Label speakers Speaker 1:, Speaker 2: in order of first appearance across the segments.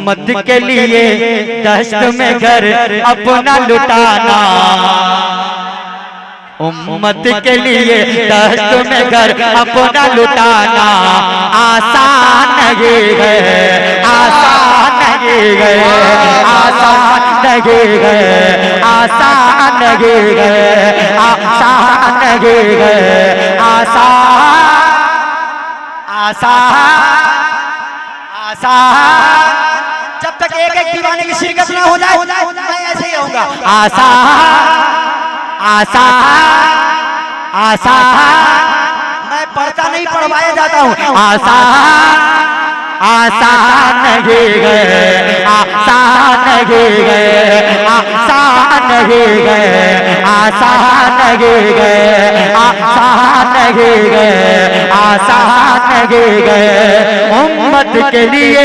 Speaker 1: उम्मत के लिए दस्त में घर अपना लुटाना, उम्मत के लिए दस्त में घर अपना लुटाना आसान नहीं है, आसान नहीं है, आसान नहीं है, आसान नहीं है, आसान नहीं है, आसान आसान आसान। जब तक एक एक दीवाने की शिरकत ना हो जाए मैं ऐसे ही रहूंगा। आसान आसान आसान, मैं पढ़ता नहीं पढ़वाया जाता हूँ। आसान आसान नहीं गए, आसान नहीं गए, आसान नहीं गए, आसान नहीं गए, आसान नहीं गए, आसान नहीं गए। उम्मत के लिए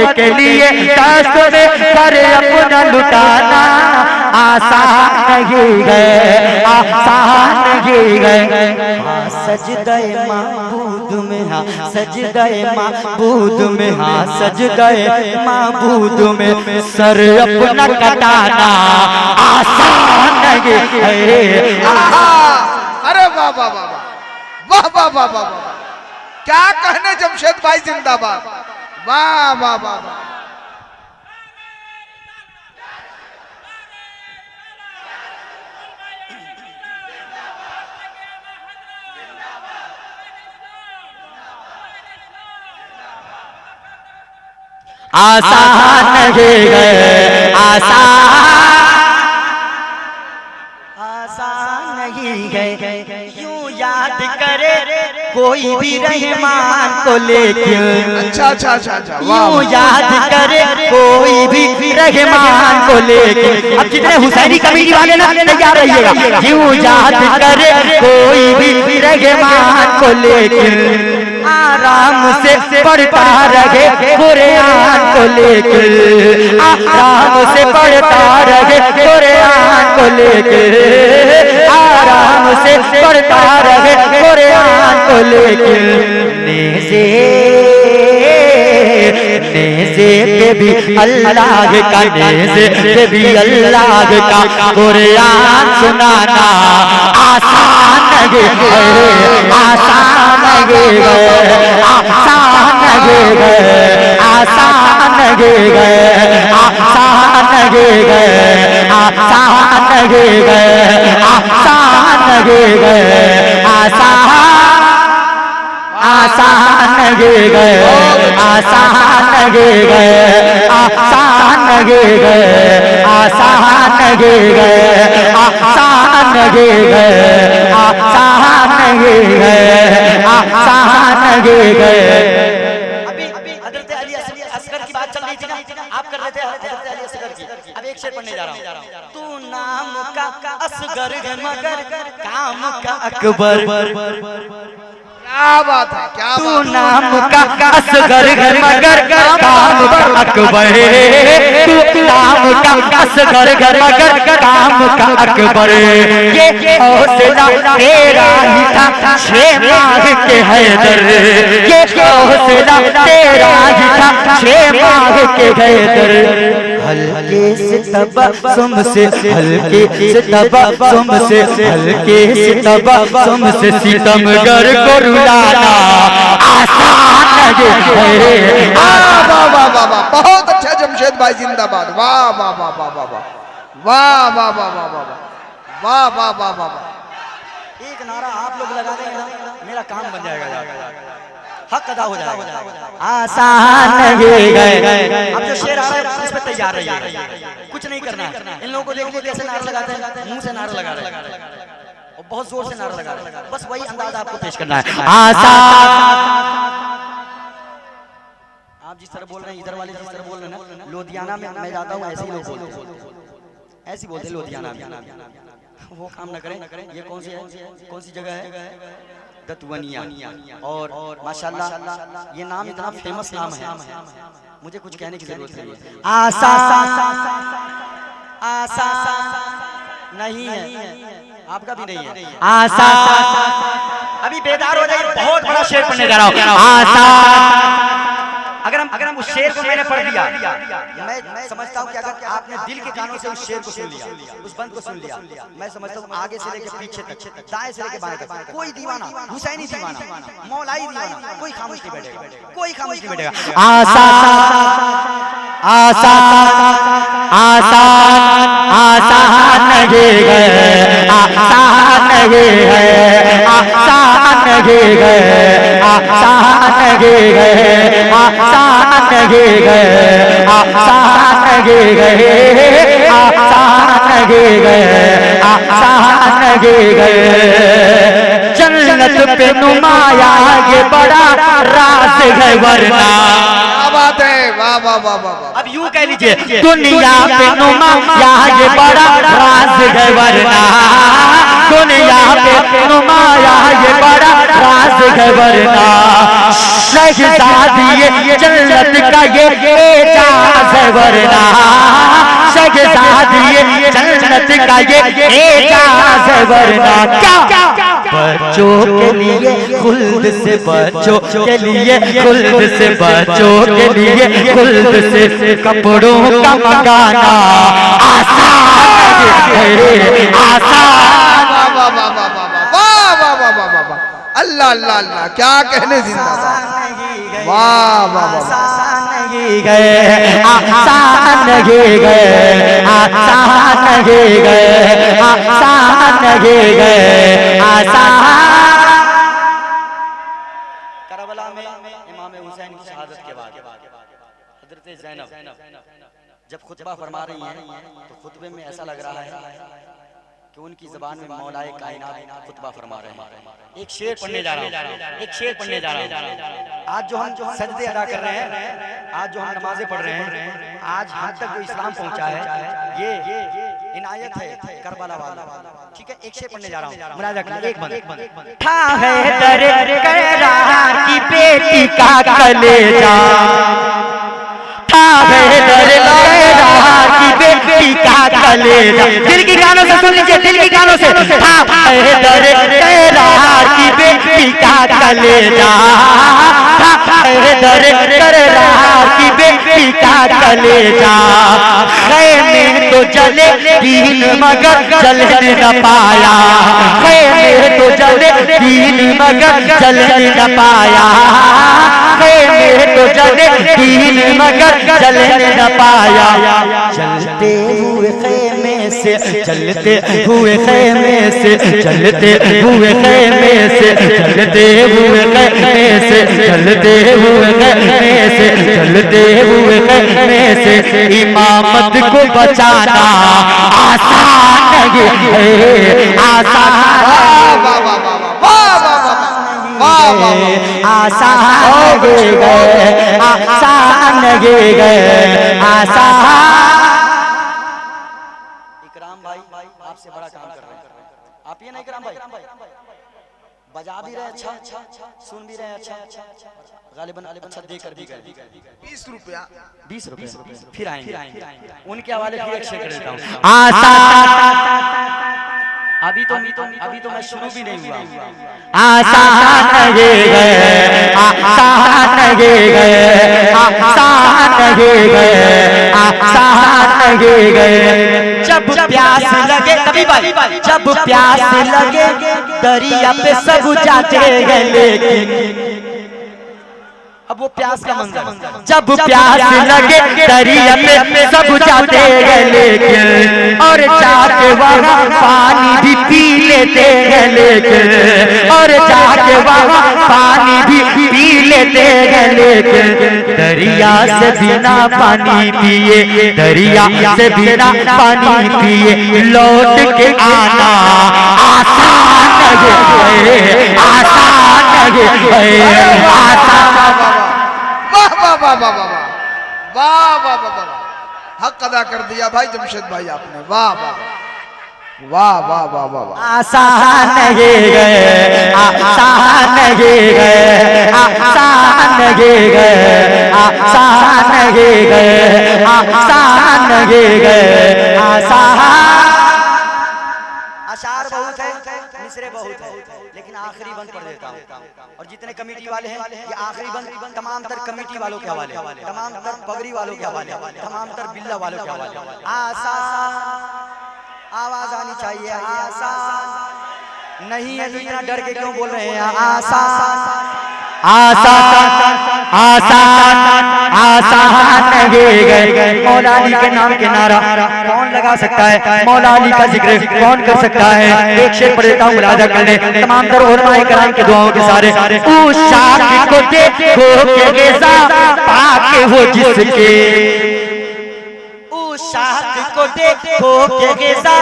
Speaker 1: के लिए दस्त में कर अपना लुटाना आसान नहीं गए, आसान नहीं गए। हाँ सजदाए माबूद में, हाँ सजदाए माबूद में, हाँ सजदाए माबूद में सर अपना कटाना आसान नहीं है।
Speaker 2: अरे वाह वाह वाह वाह वाह वाह वाह वाह, क्या कहने जमशेद भाई जिंदाबाद, वाह वाह वाह वाह।
Speaker 1: आसान नहीं गए, आसान नहीं गए। यूं याद करे कोई भी रहमान को लेकिन,
Speaker 2: अच्छा अच्छा अच्छा अच्छा,
Speaker 1: यूं याद करे कोई भी रहमान को लेकिन। अब जितने हुसैनी कमेटी वाले ना तैयार रहिएगा। यूं याद करे कोई भी रहमान को लेकिन आराम से पढ़ता रहे कुरान को लेके, आराम से पढ़ता रहे कुरान को लेके, आराम से पढ़ता रहे कुरान को लेके। नेज़े नेज़े पे भी अल्लाह का, नेज़े पे भी अल्लाह का कुरान सुनाना आसान नहीं है, आसान नहीं है, आसान नहीं है, आसान नहीं है, आसान नहीं है, आसान नहीं है, आसान नहीं है, आसान आसान नहीं गए, आसान नहीं गए, आसान नहीं गए, आसान नहीं गए, आसान नहीं गए, आसान नहीं गए, आसान नहीं गए। अभी हज़रत अली असगर की बात चल रही थी ना, आप कर रहे थे हज़रत अली असगर की। अब एक शेर पढ़ने जा रहा हूँ। तू नाम का असगर है मगर काम का अकबर।
Speaker 2: क्या बात है, क्या
Speaker 1: तू नाम का असगर है मगर काम का अकबर, तू नाम का असगर है मगर काम का अकबर। ये हौसला तेरा ही था 6 माह के हैदर, ये हौसला तेरा ही था 6 माह के हैदर। हल्के से तबस्सुम से, हल्के से तबस्सुम से, हल्के से तबस्सुम से सितमगर को रुलाना आसान नहीं है।
Speaker 2: वाह वाह वाह वाह वाह, बहुत अच्छा जमशेद भाई जिंदाबाद, वाह वाह वाह वाह वाह वाह, वाह वाह वाह वाह वाह, वाह वाह वाह वाह वाह।
Speaker 1: एक नारा आप लोग लगा देंगे मेरा काम बन जाएगा, हक अदा हो जाएगा। आसान नहीं गए। अब जो शेर आ रहा है उस पर तैयार रहिए, कुछ नहीं करना है। इन लोगों को देखिए कैसे नारा लगाते हैं, मुंह से नारा लगा रहे हैं और बहुत जोर से नारा लगा रहे हैं। बस वही अंदाज आपको पेश करना है। आसान, आप जिस तरह बोल रहे हैं, इधर वाले जिस तरह बोल रहे हैं ना, लुधियाना में मैं जाता हूँ ऐसे ही लोग बोलते हैं, ऐसे बोलते हैं लुधियाना में। वो काम न करें। ये कौन सी जगह है? दतवनिया। और माशाल्लाह ये नाम इतना फेमस नाम है, मुझे कुछ कहने की जरूरत नहीं है। आसान नहीं है,
Speaker 3: आपका भी नहीं है।
Speaker 1: आसान
Speaker 3: अभी बेदार हो जाइए, बहुत बड़ा शेर पढ़ने जा रहा हूँ।
Speaker 1: आसान
Speaker 3: अगर हम उस शेर को मैंने पढ़ लिया, मैं समझता हूँ कि अगर आपने दिल के कानों से उस शेर को सुन लिया, उस बंद को सुन लिया, मैं समझता हूँ आगे से लेकर पीछे तक, दाएं से लेकर बाएं तक, कोई दीवाना, हुसैनी दीवाना, मौलाई दीवाना, कोई खामोश नहीं बैठेगा, कोई खामोश नहीं बैठेगा।
Speaker 1: आसान आसान आसान आसान नहीं गए, आसान नहीं गए, आसान नहीं गए, आसान नहीं गए, आसान नहीं गए, आसान नहीं गए, आसान नहीं गए, आसान नहीं गए। जन्नत पे नुमाया ये बड़ा राज है वरना,
Speaker 2: क्या बात है, वाह वाह वाह वाह वाह।
Speaker 3: अब यूं कह लीजिए,
Speaker 1: दुनिया पे नुमाया ये बड़ा राज है वरना, दुनिया पे नुमाया ये बड़ा राज है वरना, शहजादी ये जन्नत का ये एजाज है वरना, शहजादी ये जन्नत का ये एजाज है वरना। क्या बच्चों के लिए खुल्द से, बच्चों के लिए खुल्द से, बच्चों के लिए खुल्द से कपड़ों का मंगाना आसान है, आसान।
Speaker 2: वाह वाह वाह वाह वाह वाह वाह वाह वाह वाह वाह। अल्लाह अल्लाह अल्लाह, क्या कहने जिंदाबाद। वाह वाह वाह।
Speaker 1: आसान नहीं गए, आसान नहीं गए, आसान नहीं गए, आसान नहीं गए, आसान।
Speaker 3: करबला में इमाम हुसैन की शहादत के बाद हजरत ज़ैनब जब खुतबा फरमा रही हैं, तो खुतबे में ऐसा लग रहा है कि उनकी ज़बान में मौलाए कायनात खुतबा फरमा रहे हैं। एक शेर पढ़ने जा रहा हूँ, एक शेर पढ़ने जा रहा हूँ। आज जो हम सजदे अदा कर रहे हैं, आज जो हम नमाजें पढ़ रहे हैं, आज हम तक जो इस्लाम पहुंचा है, ये इनायत है करबला वाला। ठीक है, एक शेर पढ़ने जा रहा हूँ, मुलाजा करिए, एक बंद।
Speaker 1: था है दर करार की बेटी का कलेजा, था है दर करार की बेटी का कलेजा। दिल की गानों से सुन लीजिए, दिल की गानों से। था है दर करार की बेटी का कलेजा, था है दर करार की बेटी का कलेजा। खैमे तो जले दीन मगर जलने न पाया, खैमे तो जले दीन मगर जलने न पाया, खैमे तो जले दीन मगर जलने न पाया। चलते हुए खैमे से, चलते हुए खैमे से, चलते हुए खैमे से, चलते हुए खैमे से, चलते हुए खैमे से, चलते हुए खैमे से इमामत को बचाना आसान नहीं है, आसान।
Speaker 2: वाह वाह वाह वाह वाह वाह वाह वाह वाह वाह।
Speaker 1: आसान नहीं गए, आसान नहीं गए, आसान।
Speaker 3: इकराम भाई आपसे बड़ा काम कर रहे हैं, आप ये नहीं इकराम भाई बजा भी रहे, अच्छा सुन भी रहे, अच्छा गालिबन अच्छा देकर भी गए।
Speaker 2: 20 रुपया,
Speaker 3: 20 रुपए फिर आएंगे, उनके हवाले फिर एक शेर कर देता हूँ। अभी तो मैं शुरू भी नहीं हुआ।
Speaker 1: आसान नहीं गए, आसान नहीं गए, आसान नहीं गए, आसान नहीं गए। जब प्यास लगे कभी भाई, जब प्यास लगे दरिया पे सब जाते हैं, लेकिन
Speaker 3: अब वो प्यास का मंजर,
Speaker 1: जब प्यास लगे दरिया पे सब जाते हैं, लेकिन और जाके वहाँ पानी भी पी लेते हैं, लेकिन और जाके वहाँ पानी भी पी लेते हैं, लेकिन दरिया से बिना पानी पिए, दरिया से बिना पानी पिए लौट के आना आसान नहीं है, आसान नहीं है, आसान।
Speaker 2: वाह वाह वाह वाह वाह वाह वाह वाह वाह वाह। हक अदा कर दिया भाई जमशेद भाई आपने, वाह वाह वाह वाह वाह वाह वाह।
Speaker 1: आसान नहीं गए, आसान नहीं गए, आसान नहीं गए, आसान नहीं गए, आसान नहीं गए, आसान।
Speaker 3: अशार बहुत है, मिसरे बहुत है, लेकिन आखिरी बंद पढ़ देता हूँ। और जितने कमेटी वाले हैं ये आखिरी बंद तमाम तर कमेटी वालों के हवाले, तमाम तर पगड़ी वालों के हवाले, तमाम तर बिल्ला वालों के हवाले। आसान आवाज आनी चाहिए, आसान नहीं है तो इतना डर के क्यों बोल रहे हैं? आसान
Speaker 1: आसान आसान आसान नहीं गए। मौला अली के नाम के नारा कौन लगा सकता है? मौला अली का जिक्र कौन कर सकता है? एक शेर पढ़ देता हूँ, मुलाजा कर ले तमाम तर उलमाए कराम के दुआओं के सारे। उस शाख को देखो के गेज़ा पाक हो जिसके,
Speaker 3: उस शाख को देखो के गेज़ा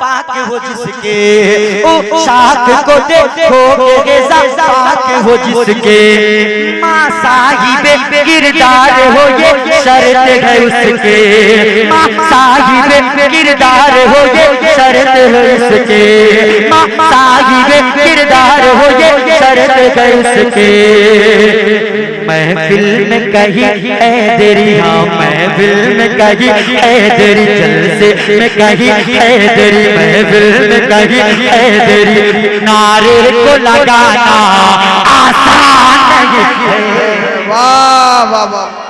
Speaker 3: पाक हो जिसके,
Speaker 1: ओ शाख को देखो के गेज़ा पाक हो जिसके। माँ साहिबे किरदार हो ये शर्त है उसके, माँ साहिबे किरदार हो ये शर्त है उसके, माँ साहिबे किरदार हो ये शर्त है उसके। महफिल में कहीं हैदरी, हाँ महफिल में कहीं हैदरी, जलसे में कहीं हैदरी, महफिल में कहीं हैदरी। नारे को लगाना आसान नहीं है।
Speaker 2: वाह वाह वाह।